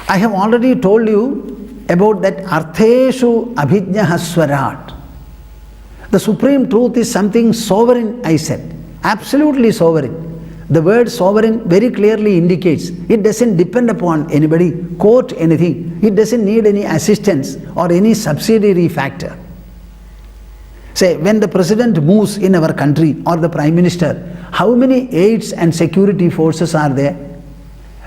I have already told you about that Artheshu Abhijnaha Swarat. The supreme truth is something sovereign, I said. Absolutely sovereign. The word sovereign very clearly indicates it doesn't depend upon anybody, quote anything. It doesn't need any assistance or any subsidiary factor. Say, when the president moves in our country or the prime minister, how many aids and security forces are there?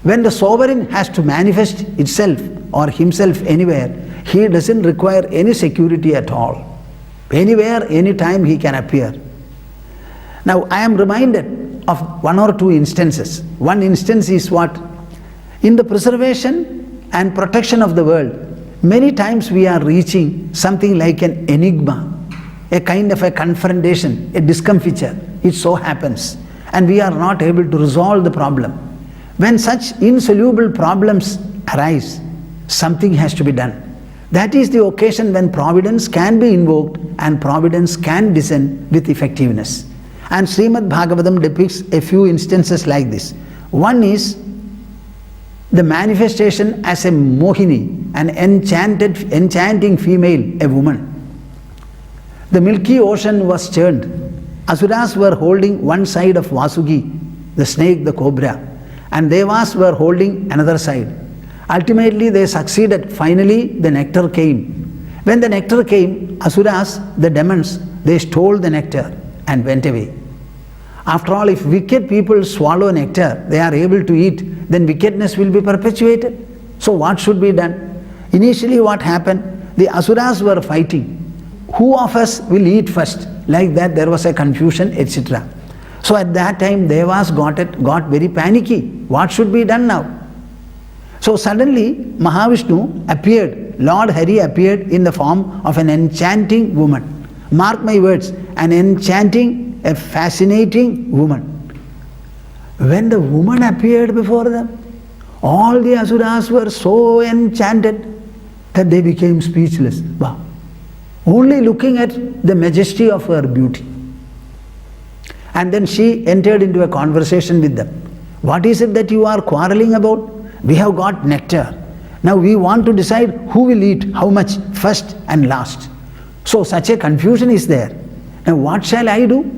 When the sovereign has to manifest itself or himself anywhere, he doesn't require any security at all. Anywhere, anytime he can appear. Now, I am reminded of one or two instances. One instance is what? In the preservation and protection of the world, many times we are reaching something like an enigma, a kind of a confrontation, a discomfiture. It so happens. And we are not able to resolve the problem. When such insoluble problems arise, something has to be done. That is the occasion when providence can be invoked and providence can descend with effectiveness. And Sreemad Bhaagavatam depicts a few instances like this. One is the manifestation as a mohini, an enchanting female, a woman. The milky ocean was churned. Asuras were holding one side of Vasuki, the snake, the cobra, and Devas were holding another side. Ultimately they succeeded. Finally the nectar came. When the nectar came, Asuras, the demons, they stole the nectar and went away. After all, if wicked people swallow nectar, they are able to eat, then wickedness will be perpetuated. So what should be done? Initially what happened? The Asuras were fighting. Who of us will eat first? Like that there was a confusion, etc. So at that time Devas got very panicky. What should be done now? So suddenly Mahavishnu appeared, Lord Hari appeared in the form of an enchanting woman. Mark my words, an enchanting, a fascinating woman. When the woman appeared before them, all the Asuras were so enchanted that they became speechless. Wow. Only looking at the majesty of her beauty. And then she entered into a conversation with them. What is it that you are quarreling about? We have got nectar. Now we want to decide who will eat how much first and last. So such a confusion is there. Now what shall I do?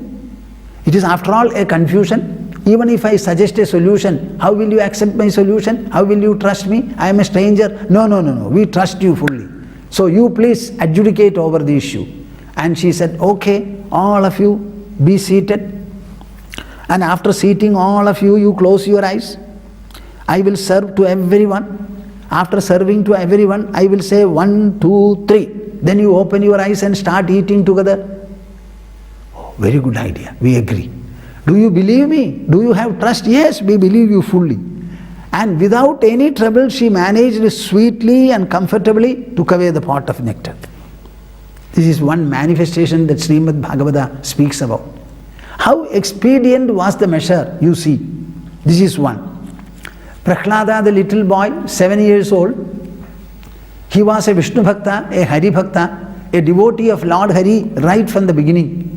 It is after all a confusion. Even if I suggest a solution, how will you accept my solution? How will you trust me? I am a stranger. No. We trust you fully. So you please adjudicate over the issue. And she said, okay, all of you be seated. And after seating all of you, you close your eyes. I will serve to everyone. After serving to everyone, I will say 1, 2, 3. Then you open your eyes and start eating together. Oh, very good idea. We agree. Do you believe me? Do you have trust? Yes, we believe you fully. And without any trouble, she managed sweetly and comfortably took away the pot of nectar. This is one manifestation that Sreemad Bhagavata speaks about. How expedient was the measure, you see. This is one. Prahlada, the little boy, 7 years old, he was a Vishnu Bhakta, a Hari Bhakta, a devotee of Lord Hari right from the beginning.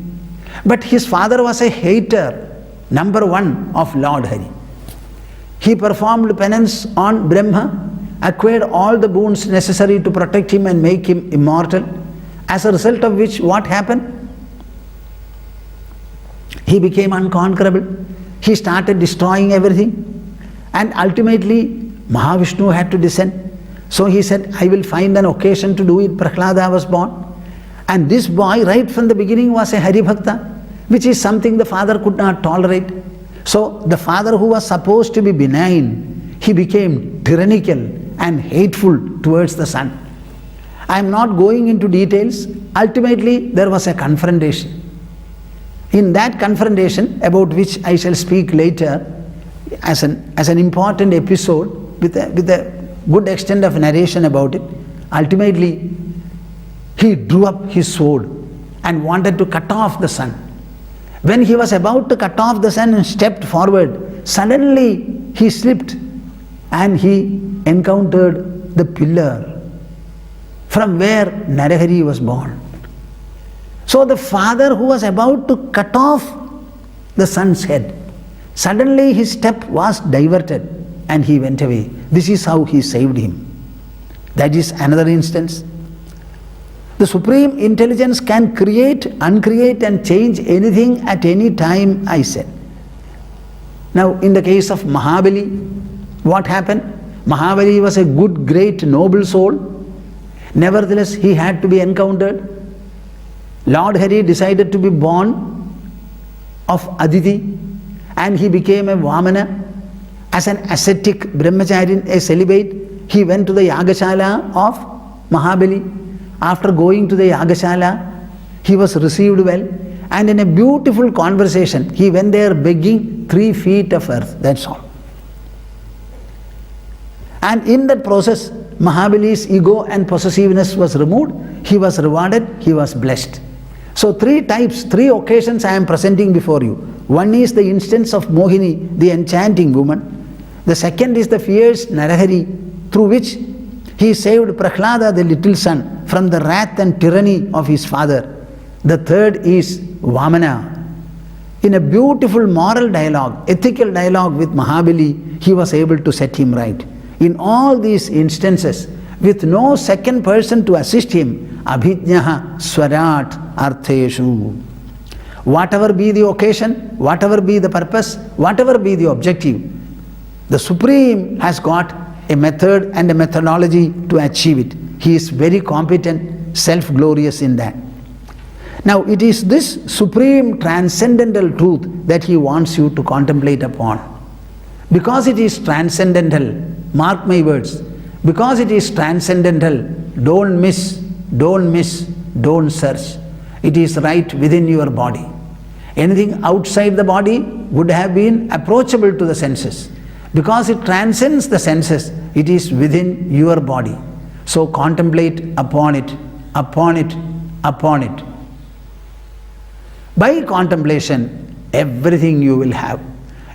But his father was a hater, number one of Lord Hari. He performed penance on Brahma, acquired all the boons necessary to protect him and make him immortal. As a result of which, what happened? He became unconquerable. He started destroying everything. And ultimately, Mahavishnu had to descend. So he said, I will find an occasion to do it. Prahlada was born. And this boy, right from the beginning, was a Hari Bhakta, which is something the father could not tolerate. So the father, who was supposed to be benign, he became tyrannical and hateful towards the son. I am not going into details. Ultimately, there was a confrontation. In that confrontation, about which I shall speak later, as an important episode with a good extent of narration about it, ultimately he drew up his sword and wanted to cut off the sun. When he was about to cut off the sun and stepped forward, suddenly he slipped and he encountered the pillar from where Narahari was born. So the father, who was about to cut off the son's head, suddenly his step was diverted and he went away. This is how he saved him. That is another instance. The Supreme Intelligence can create, uncreate and change anything at any time, I said. Now in the case of Mahabali, what happened? Mahabali was a good, great, noble soul. Nevertheless, he had to be encountered. Lord Hari decided to be born of Aditi, and he became a Vamana. As an ascetic brahmachari, a celibate, he went to the Yagashala of Mahabali. After going to the Yagashala, he was received well, and in a beautiful conversation, he went there begging 3 feet of earth, that's all. And in that process, Mahabali's ego and possessiveness was removed, he was rewarded, he was blessed. So 3 types, 3 occasions I am presenting before you. One is the instance of Mohini, the enchanting woman. The second is the fierce Narahari, through which he saved Prahlada, the little son, from the wrath and tyranny of his father. The third is Vamana. In a beautiful moral dialogue, ethical dialogue with Mahabali, he was able to set him right. In all these instances, with no second person to assist him, Abhijnaha Swarat Artheshu. Whatever be the occasion, whatever be the purpose, whatever be the objective, the Supreme has got a method and a methodology to achieve it. He is very competent, self-glorious in that. Now it is this supreme transcendental truth that he wants you to contemplate upon. Because it is transcendental, mark my words, because it is transcendental, don't miss, don't search. It is right within your body. Anything outside the body would have been approachable to the senses. Because it transcends the senses, it is within your body. So contemplate upon it, upon it, upon it. By contemplation, everything you will have.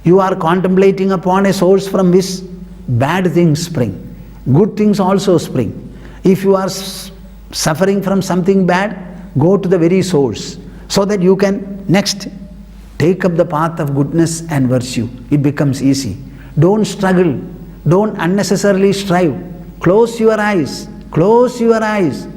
You are contemplating upon a source from which bad things spring. Good things also spring. If you are suffering from something bad, go to the very source so that you can next take up the path of goodness and virtue. It becomes easy. Don't struggle. Don't unnecessarily strive. Close your eyes. Close your eyes.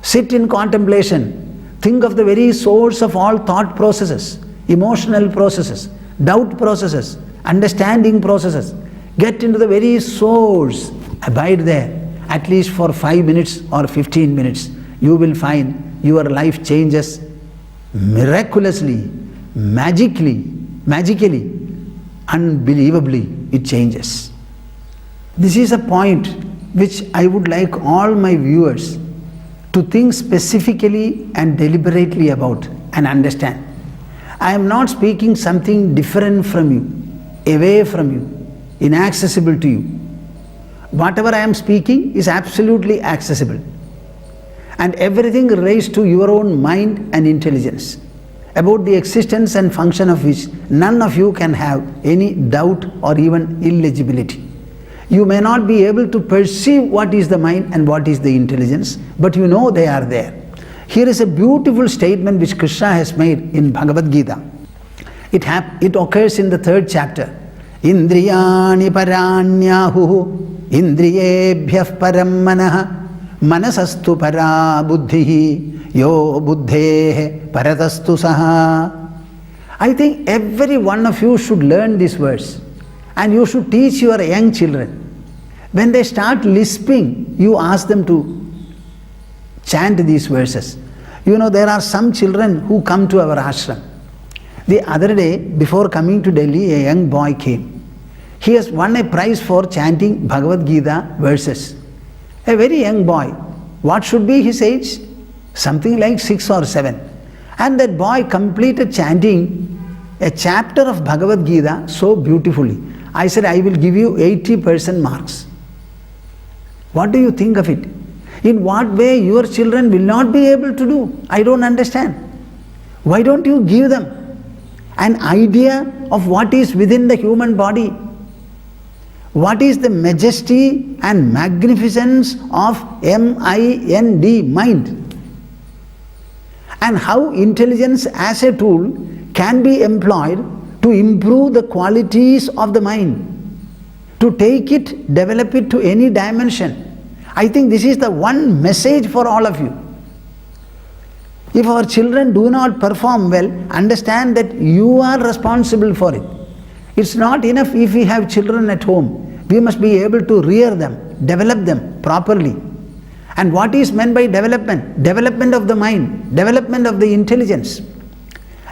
Sit in contemplation. Think of the very source of all thought processes, emotional processes, doubt processes, understanding processes. Get into the very source. Abide there, at least for 5 minutes or 15 minutes. You will find your life changes miraculously, magically, unbelievably, it changes. This is a point which I would like all my viewers to think specifically and deliberately about and understand. I am not speaking something different from you, away from you, inaccessible to you. Whatever I am speaking is absolutely accessible. And everything relates to your own mind and intelligence, about the existence and function of which none of you can have any doubt or even illegibility. You may not be able to perceive what is the mind and what is the intelligence, but you know they are there. Here is a beautiful statement which Krishna has made in Bhagavad Gita. It occurs in the 3rd chapter. Indriyani paranyahu indriyebhyah param manaha manasastu para buddhihi yo buddhehe paratastu saha. I think every one of you should learn this verse. And you should teach your young children. When they start lisping, you ask them to chant these verses. You know, there are some children who come to our ashram. The other day, before coming to Delhi, a young boy came. He has won a prize for chanting Bhagavad Gita verses. A very young boy. What should be his age? Something like 6 or 7. And that boy completed chanting a chapter of Bhagavad Gita so beautifully. I said, I will give you 80% marks. What do you think of it? In what way your children will not be able to do? I don't understand. Why don't you give them an idea of what is within the human body? What is the majesty and magnificence of mind, mind? And how intelligence as a tool can be employed to improve the qualities of the mind. to take it, develop it to any dimension. I think this is the one message for all of you. If our children do not perform well, understand that you are responsible for it. It's not enough if we have children at home. We must be able to rear them, develop them properly. And what is meant by development? Development of the mind, development of the intelligence.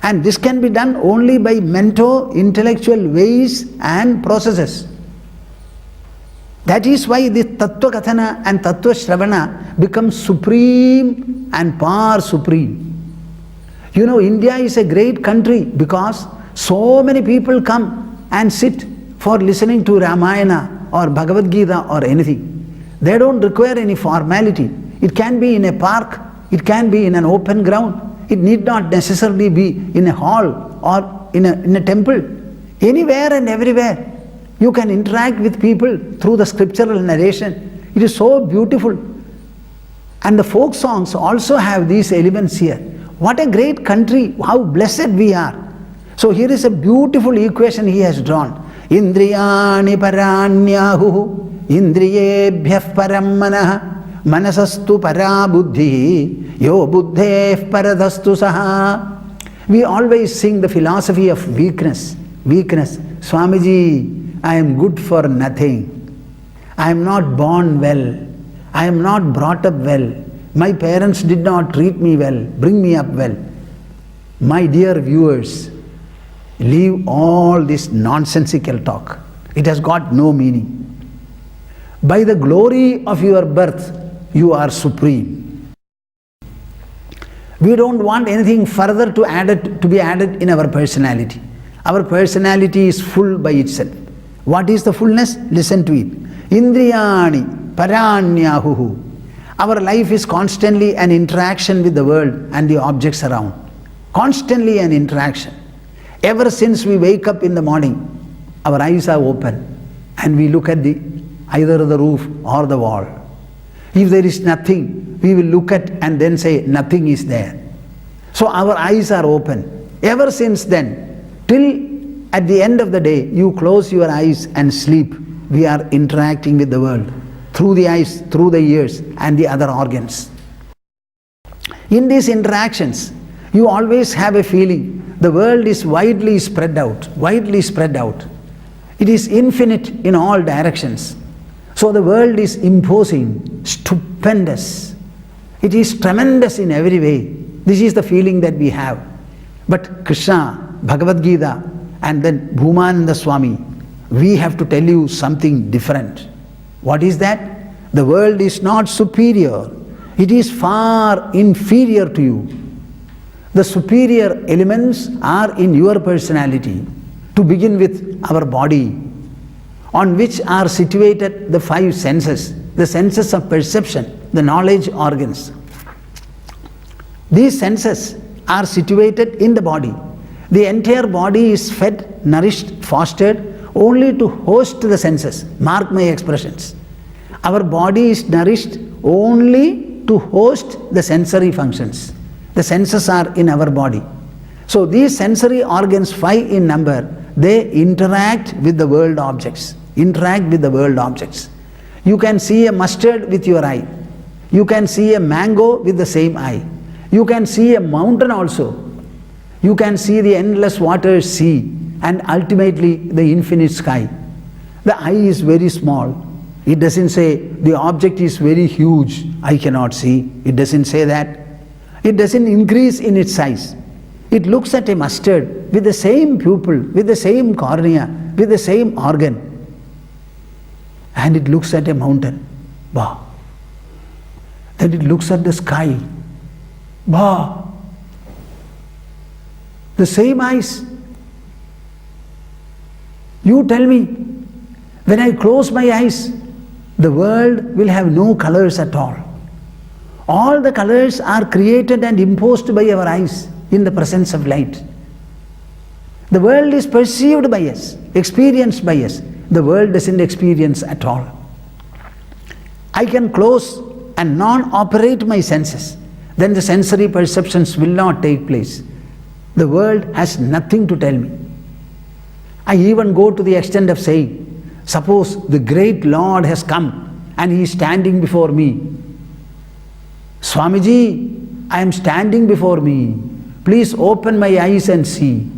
And this can be done only by mental, intellectual ways and processes. That is why the Tattva Kathana and Tattva Shravana become supreme and par supreme. You know, India is a great country because so many people come and sit for listening to Ramayana or Bhagavad Gita or anything. They don't require any formality. It can be in a park, it can be in an open ground. It need not necessarily be in a hall or in a temple. Anywhere and everywhere. You can interact with people through the scriptural narration. It is so beautiful. And the folk songs also have these elements here. What a great country, how blessed we are. So here is a beautiful equation he has drawn. Indriyani paranyahu, indriyebhyah param manah, manasastu para buddhi, yo buddheh paradhastu saha. We always sing the philosophy of weakness. Weakness. Swamiji, I am good for nothing. I am not born well. I am not brought up well. My parents did not treat me well, bring me up well. My dear viewers, leave all this nonsensical talk. It has got no meaning. By the glory of your birth, you are supreme. We don't want anything further to be added in our personality. Our personality is full by itself. What is the fullness? Listen to it. Indriyani paranyahu. Our life is constantly an interaction with the world and the objects around. Constantly an interaction. Ever since we wake up in the morning, our eyes are open and we look at either the roof or the wall. If there is nothing, we will look at and then say nothing is there. So our eyes are open. Ever since then, till at the end of the day, you close your eyes and sleep. We are interacting with the world through the eyes, through the ears and the other organs. In these interactions, you always have a feeling the world is widely spread out, widely spread out. It is infinite in all directions. So the world is imposing, stupendous. It is tremendous in every way. This is the feeling that we have. But Krishna, Bhagavad Gita, and then Bhoomananda Swami, we have to tell you something different. What is that? The world is not superior. It is far inferior to you. The superior elements are in your personality. To begin with, our body, on which are situated the 5 senses, the senses of perception, the knowledge organs. These senses are situated in the body. The entire body is fed, nourished, fostered only to host the senses. Mark my expressions. Our body is nourished only to host the sensory functions. The senses are in our body. So these sensory organs, 5 in number, they interact with the world objects. Interact with the world objects. You can see a mustard with your eye. You can see a mango with the same eye. You can see a mountain also. You can see the endless waters sea and ultimately the infinite sky. The eye is very small. It doesn't say the object is very huge, I cannot see. It doesn't say that. It doesn't increase in its size. It looks at a mustard with the same pupil, with the same cornea, with the same organ. And it looks at a mountain. Bah. Then it looks at the sky. Bah. The same eyes. You tell me, when I close my eyes, the world will have no colors at all. All the colors are created and imposed by our eyes in the presence of light. The world is perceived by us, experienced by us. The world doesn't experience at all. I can close and non-operate my senses. Then the sensory perceptions will not take place. The world has nothing to tell me. I even go to the extent of saying, Suppose the great Lord has come and he is standing before me. Swamiji, I am standing before me. Please open my eyes and see.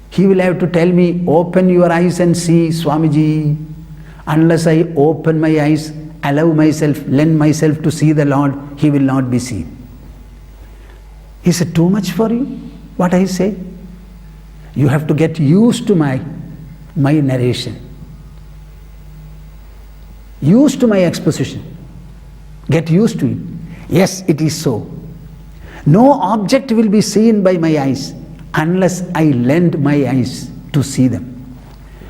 He will have to tell me, open your eyes and see, Swamiji. Unless I open my eyes, allow myself, lend myself to see the Lord, he will not be seen. Is it too much for you, what I say? You have to get used to my narration. Used to my exposition. Get used to it. Yes, it is so. No object will be seen by my eyes unless I lend my eyes to see them.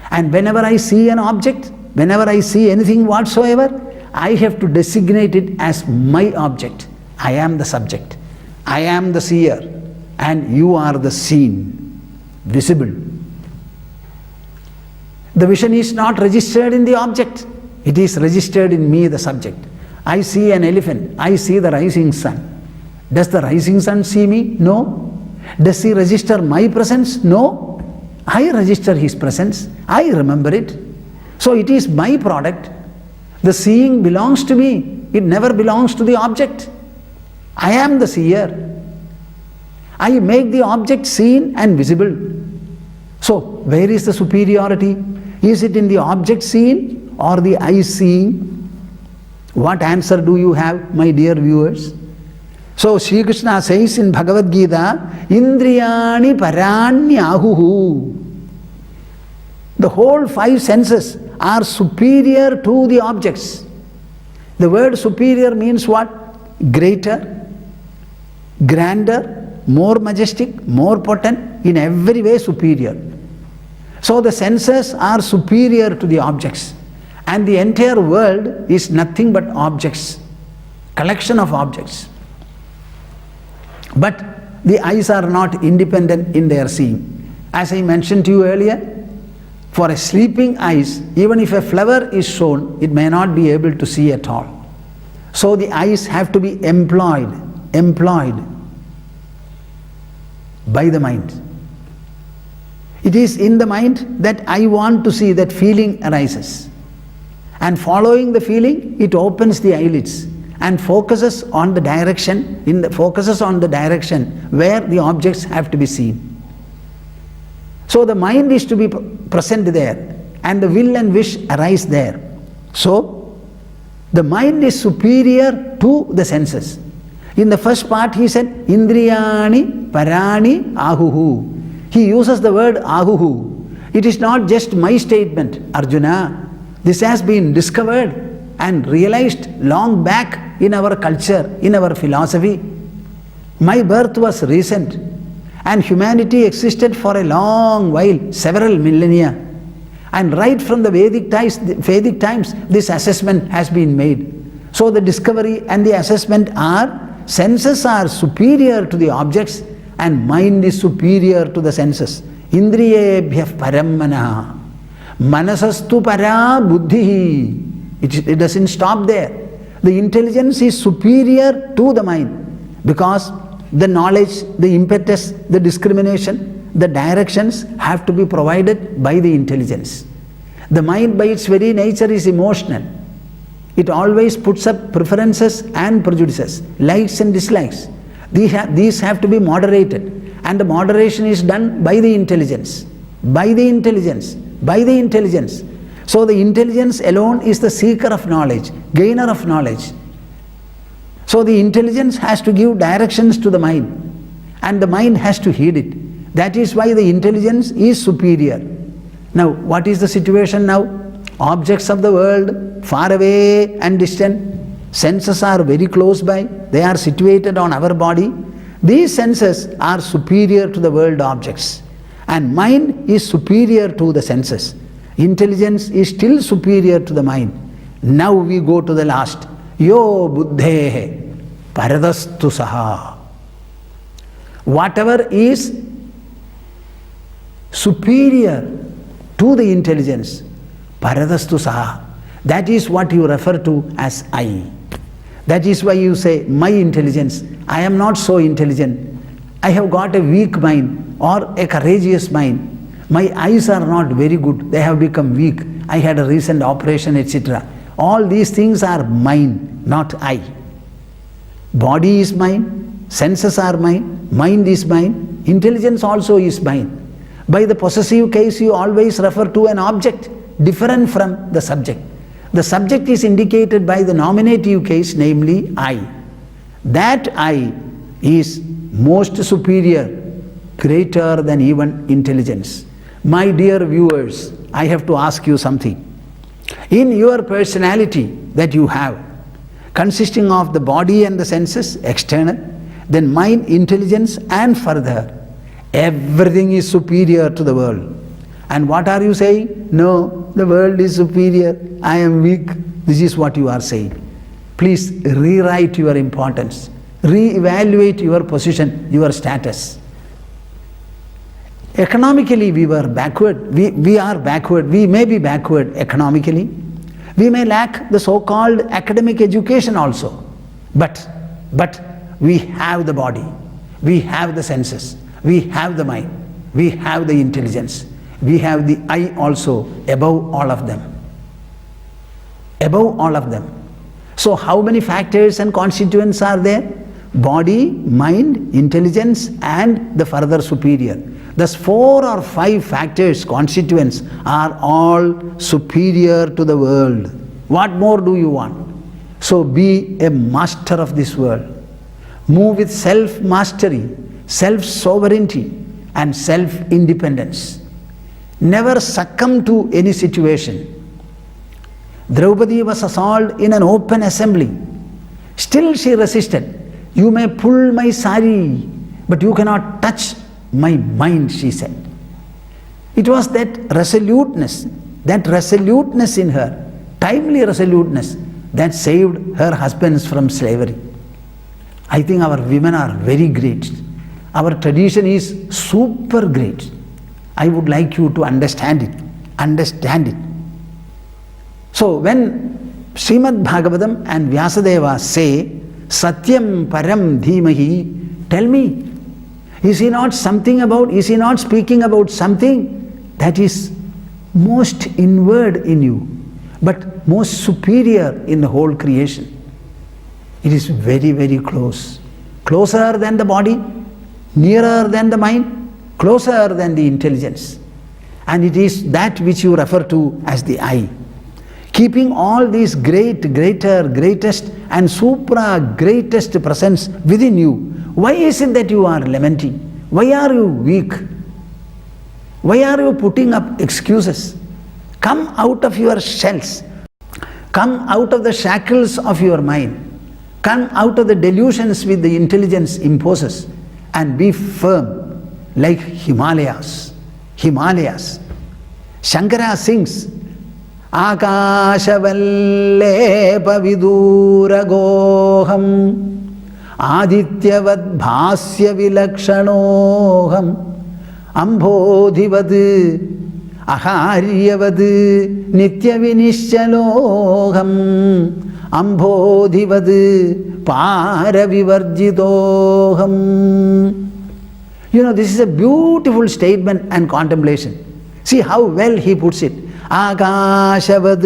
And whenever I see an object, whenever I see anything whatsoever, I have to designate it as my object. I am the subject. I am the seer. And you are the seen, visible. The vision is not registered in the object. It is registered in me, the subject. I see an elephant. I see the rising sun. Does the rising sun see me? No. Does he register my presence? No. I register his presence. I remember it. So it is my product. The seeing belongs to me. It never belongs to the object. I am the seer. I make the object seen and visible. So where is the superiority? Is it in the object seen or the eye seeing? What answer do you have, my dear viewers? So Sri Krishna says in Bhagavad Gita, Indriyani Paranyahuhu. The whole five senses are superior to the objects. The word superior means what? Greater, grander, more majestic, more potent, in every way superior. So the senses are superior to the objects. And the entire world is nothing but objects, collection of objects. But the eyes are not independent in their seeing. As I mentioned to you earlier, for a sleeping eyes, even if a flower is shown, it may not be able to see at all. So the eyes have to be employed by the mind. It is in the mind that I want to see, that feeling arises. And following the feeling, it opens the eyelids and focuses on the direction, where the objects have to be seen. So the mind is to be present there, and the will and wish arise there. So the mind is superior to the senses. In the first part he said, Indriyani Parani Ahuhu. He uses the word Ahuhu. It is not just my statement, Arjuna. This has been discovered and realized long back in our culture, in our philosophy. My birth was recent, and humanity existed for a long while, several millennia. And right from the Vedic times, this assessment has been made. So the discovery and the assessment are, senses are superior to the objects and mind is superior to the senses. Indriyebhyah param manah. Manasastu para buddhi. It doesn't stop there. The intelligence is superior to the mind because the knowledge, the impetus, the discrimination, the directions have to be provided by the intelligence. The mind by its very nature is emotional. It always puts up preferences and prejudices, likes and dislikes. These have to be moderated, and the moderation is done by the intelligence. So the intelligence alone is the seeker of knowledge, gainer of knowledge. So the intelligence has to give directions to the mind, and the mind has to heed it. That is why the intelligence is superior. Now, what is the situation now? Objects of the world, far away and distant. Senses are very close by. They are situated on our body. These senses are superior to the world objects. And mind is superior to the senses. Intelligence is still superior to the mind. Now we go to the last. Yo buddhehe paradastu saha. Whatever is superior to the intelligence, paradastu saha, that is what you refer to as I. That is why you say, my intelligence. I am not so intelligent. I have got a weak mind or a courageous mind. My eyes are not very good. They have become weak. I had a recent operation, etc. All these things are mine, not I. Body is mine, senses are mine, mind is mine, intelligence also is mine. By the possessive case, you always refer to an object different from the subject. The subject is indicated by the nominative case, namely I. That I is most superior, greater than even intelligence. My dear viewers, I have to ask you something. In your personality that you have, consisting of the body and the senses, external, then mind, intelligence, and further, everything is superior to the world. And what are you saying? No, the world is superior, I am weak. This is what you are saying. Please rewrite your importance. Re-evaluate your position, your status. Economically we were backward. We are backward. We may be backward economically. We may lack the so-called academic education also. But we have the body. We have the senses. We have the mind. We have the intelligence. We have the I also above all of them. Above all of them. So how many factors and constituents are there? Body, mind, intelligence, and the further superior. Thus 4 or 5 factors, constituents are all superior to the world. What more do you want? So be a master of this world. Move with self-mastery, self-sovereignty, and self-independence. Never succumb to any situation. Draupadi was assaulted in an open assembly. Still she resisted. You may pull my sari, but you cannot touch my mind, she said. It was that resoluteness in her, timely resoluteness, that saved her husbands from slavery. I think our women are very great. Our tradition is super great. I would like you to understand it. Understand it. So when Sreemad Bhagavatam and Vyasadeva say, Satyam Param Dhimahi, tell me, is he not speaking about something that is most inward in you, but most superior in the whole creation? It is very, very close. Closer than the body, nearer than the mind, closer than the intelligence. And it is that which you refer to as the I. Keeping all these great, greater, greatest and supra-greatest presence within you, why is it that you are lamenting? Why are you weak? Why are you putting up excuses? Come out of your shells. Come out of the shackles of your mind. Come out of the delusions which the intelligence imposes and be firm like Himalayas. Himalayas. Shankara sings, Akashavalle paviduragoham Adityavad bhasya vilakshanoham Ambodhivad aharyavad nitya vinishchaloham Ambodhivad paravivarjitoham. You know, this is a beautiful statement and contemplation. See how well he puts it. Akashavad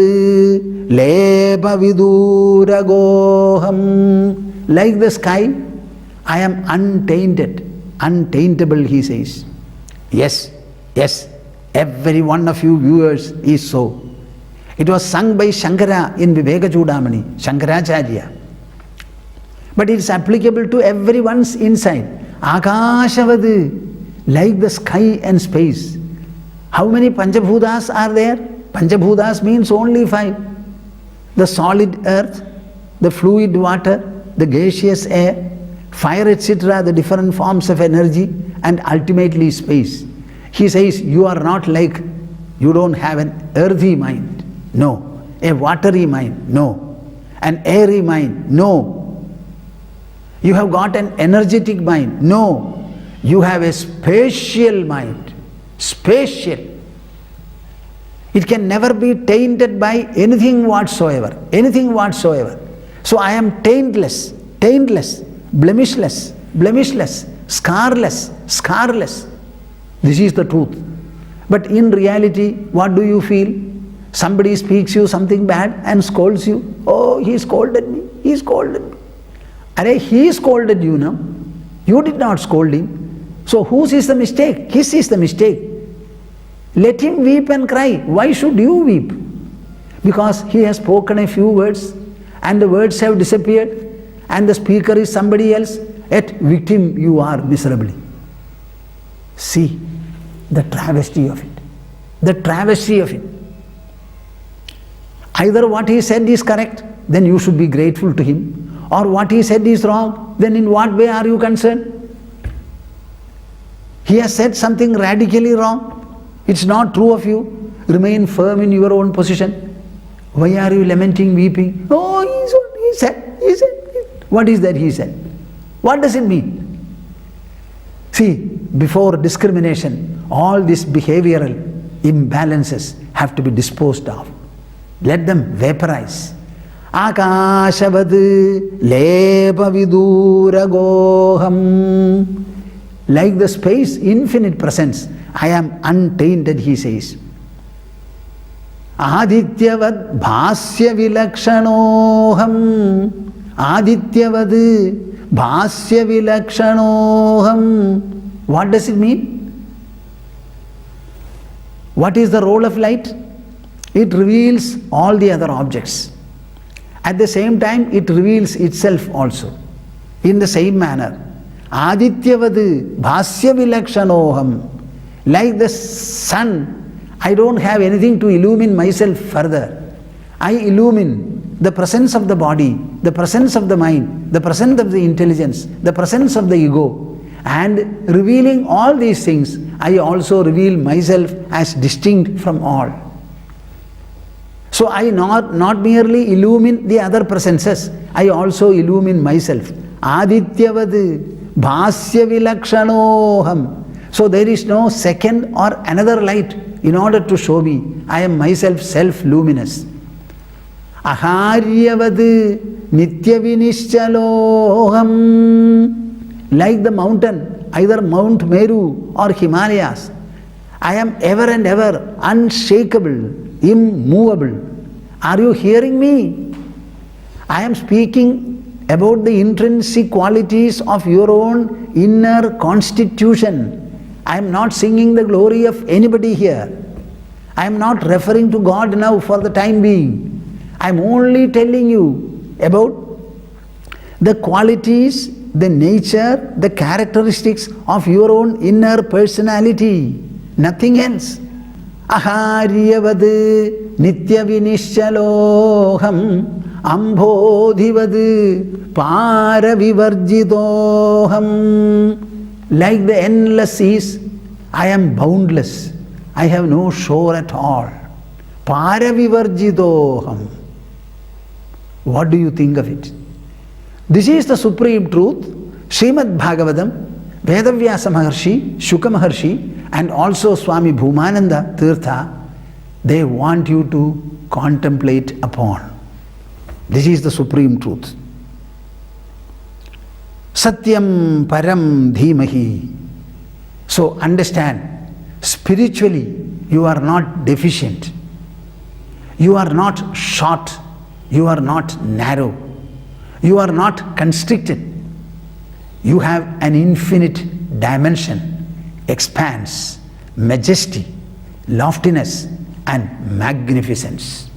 lepa viduragoham. Like the sky, I am untainted, untaintable, he says. Yes, yes, every one of you viewers is so. It was sung by Shankara in Viveka Chudamani, Shankaracharya. But it is applicable to everyone's inside. Akashavad, like the sky and space. How many Panchabhutas are there? Panchabhutas means only 5. The solid earth, the fluid water, the gaseous air, fire, etc., the different forms of energy, and ultimately space. He says, you are not like, you don't have an earthy mind. No. A watery mind. No. An airy mind. No. You have got an energetic mind. No. You have a spatial mind. Spatial. It can never be tainted by anything whatsoever. Anything whatsoever. So I am taintless, taintless, blemishless, blemishless, scarless, scarless. This is the truth. But in reality, what do you feel? Somebody speaks you something bad and scolds you. Oh, he scolded me. He scolded me. Arey, he scolded you now. You did not scold him. So whose is the mistake? His is the mistake. Let him weep and cry. Why should you weep? Because he has spoken a few words and the words have disappeared and the speaker is somebody else. Yet victim you are miserably. See the travesty of it. The travesty of it. Either what he said is correct, then you should be grateful to him. Or what he said is wrong, then in what way are you concerned? He has said something radically wrong. It's not true of you. Remain firm in your own position. Why are you lamenting, weeping? Oh, he said. What is that he said? What does it mean? See, before discrimination, all these behavioral imbalances have to be disposed of. Let them vaporize. Akashavad lepa viduragoham. Like the space, infinite presence, I am untainted, he says. Adityavad bhasya vilakshanoham. Adityavad bhasya vilakshanoham. What does it mean? What is the role of light? It reveals all the other objects. At the same time, it reveals itself also. In the same manner, Adityavad bhasya vilakshanoham. Like the sun, I don't have anything to illumine myself further. I illumine the presence of the body, the presence of the mind, the presence of the intelligence, the presence of the ego. And revealing all these things, I also reveal myself as distinct from all. So I not merely illumine the other presences, I also illumine myself. Adityavad bhasya vilakshanoham. So there is no second or another light in order to show me. I am myself self-luminous. Aharyavad nityavinishchaloham. Like the mountain, either Mount Meru or Himalayas, I am ever and ever unshakable, immovable. Are you hearing me? I am speaking about the intrinsic qualities of your own inner constitution. I am not singing the glory of anybody here. I am not referring to God now for the time being. I am only telling you about the qualities, the nature, the characteristics of your own inner personality. Nothing else. Aharyavad nityavinishchaloham ambodhivad paravivarjidoham. Like the endless seas, I am boundless. I have no shore at all. Paravivarjidoham. What do you think of it? This is the supreme truth. Sreemad Bhaagavatam, Vedavyasa Maharshi, Shuka Maharshi, and also Swami Bhoomananda Tirtha, they want you to contemplate upon. This is the supreme truth. Satyam param dhimahi. So understand, spiritually you are not deficient. You are not short. You are not narrow. You are not constricted. You have an infinite dimension, expanse, majesty, loftiness and magnificence.